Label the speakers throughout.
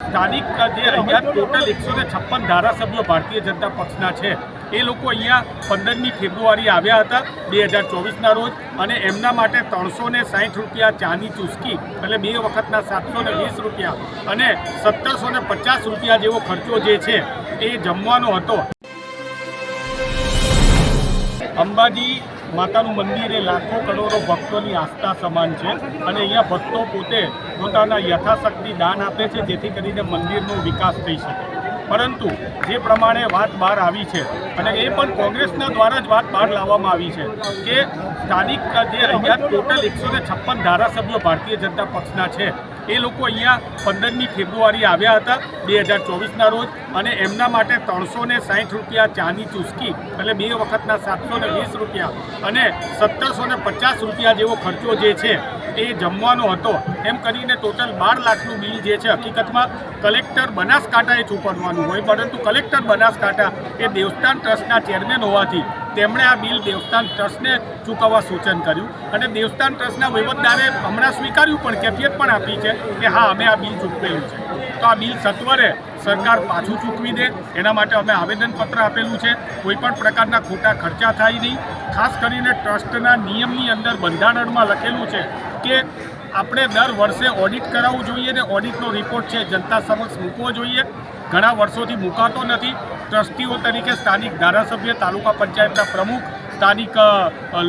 Speaker 1: સ્થાનિક જે અહીંયા ટોટલ 156 ધારાસભ્યો ભારતીય જનતા પક્ષના છે એ લોકો અહીંયા 15મી ફેબ્રુઆરી આવ્યા હતા 2024ના રોજ અને એમના માટે 360 રૂપિયા ચાની ચૂસકી એટલે 2 વખતના 720 રૂપિયા અને 1750 રૂપિયા જેવો ખર્ચો જે છે એ જમવાનો હતો। અંબાજી માતાનું મંદિર એ લાખો કરોડો ભક્તોની આસ્થા સમાન છે અને અહીંયા ભક્તો પોતે પોતાના યથાશક્તિ દાન આપે છે જેથી કરીને મંદિરનો વિકાસ થઈ શકે। પરંતુ જે પ્રમાણે વાત બહાર આવી છે અને એ પણ કોંગ્રેસના દ્વારા જ વાત બહાર લાવવામાં આવી છે કે સ્થાનિક જે અહીંયા ટોટલ 156 ધારાસભ્યો ભારતીય જનતા પક્ષના છે એ લોકો અહીંયા 15મી ફેબ્રુઆરી આવ્યા હતા 2024ના રોજ અને એમના માટે 360 રૂપિયા ચાની ચૂસકી એટલે 2 વખતના 720 રૂપિયા અને 1750 રૂપિયા જેવો ખર્ચો જે છે એ જમવાનો હતો। એમ કરીને ટોટલ 12 લાખનું બિલ જે છે હકીકતમાં કલેક્ટર બનાસકાંઠાએ ચૂકવવાનું હોય, પરંતુ કલેક્ટર બનાસકાંઠા એ દેવસ્થાન ટ્રસ્ટના ચેરમેન હોવાથી તેમણે આ બિલ દેવસ્થાન ટ્રસ્ટને ચૂકવવા સૂચન કર્યું અને દેવસ્થાન ટ્રસ્ટના વહીવટદારે હમણાં સ્વીકાર્યું પણ કેફિયત પણ આપી છે કે હા અમે આ બિલ ચૂકવેલું છે। તો આ બિલ સત્વરે સરકાર પાછું ચૂકવી દે એના માટે અમે આવેદનપત્ર આપેલું છે। કોઈપણ પ્રકારના ખોટા ખર્ચા થાય નહીં। ખાસ કરીને ટ્રસ્ટના નિયમની અંદર બંધારણમાં લખેલું છે કે આપણે દર વર્ષે ઓડિટ કરાવવું જોઈએ ને ઓડિટનો રિપોર્ટ છે જનતા સમક્ષ મૂકવો જોઈએ। ઘણા વર્ષોથી મૂકાતો નથી। ટ્રસ્ટીઓ તરીકે સ્થાનિક ધારાસભ્ય, તાલુકા પંચાયતના પ્રમુખ, સ્થાનિક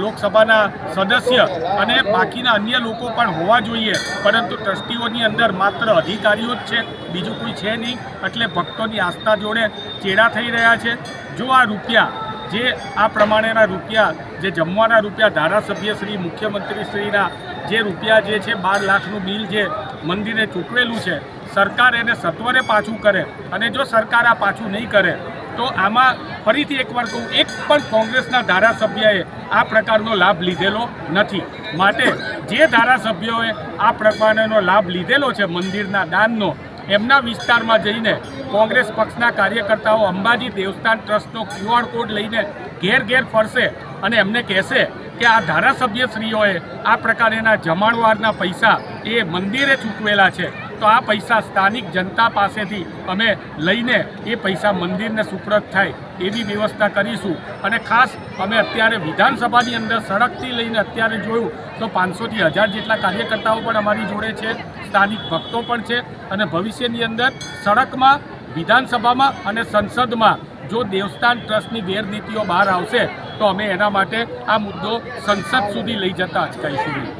Speaker 1: લોકસભાના સદસ્ય અને બાકીના અન્ય લોકો પણ હોવા જોઈએ, પરંતુ ટ્રસ્ટીઓની અંદર માત્ર અધિકારીઓ જ છે, બીજું કોઈ છે નહીં। એટલે ભક્તોની આસ્થા જોડે ચેડા થઈ રહ્યા છે। જો આ રૂપિયા જે આ પ્રમાણેના રૂપિયા જે જમવાના રૂપિયા ધારાસભ્ય શ્રી, મુખ્યમંત્રી શ્રીના જે રૂપિયા જે છે 12 લાખનું બિલ જે મંદિરે ચૂકવેલું છે, સરકાર એને સત્વરે પાછું કરે અને જો સરકાર આ પાછું નહીં કરે તો આમાં ફરીથી એકવાર કહું, એક પણ કોંગ્રેસના ધારાસભ્યએ આ પ્રકારનો લાભ લીધેલો નથી। માટે જે ધારાસભ્યોએ આ પ્રકારનો લાભ લીધેલો છે મંદિરના દાનનો, એમના વિસ્તારમાં જઈને કોંગ્રેસ પક્ષના કાર્યકર્તાઓ અંબાજી દેવસ્થાન ટ્રસ્ટનો QR કોડ લઈને ઘેર ઘેર ફરશે અને એમને કહેશે કે આ ધારાસભ્યશ્રીઓએ આ પ્રકારના જમાણવારના પૈસા એ મંદિરે ચૂકવેલા છે, તો આ પૈસા સ્થાનિક જનતા પાસેથી અમે લઈને એ પૈસા મંદિરને સુપ્રત થાય એવી વ્યવસ્થા કરીશું। અને ખાસ અમે અત્યારે વિધાનસભાની અંદર સડકથી લઈને અત્યારે જોયું તો 500થી 1000 જેટલા કાર્યકર્તાઓ પણ અમારી જોડે છે, સ્થાનિક ભક્તો પણ છે અને ભવિષ્યની અંદર સડકમાં, વિધાનસભામાં અને સંસદમાં જો દેવસ્થાન ટ્રસ્ટની ગેરનીતિઓ બહાર આવશે તો અમે એના માટે આ મુદ્દો સંસદ સુધી લઈ જતા અચકાઈશું।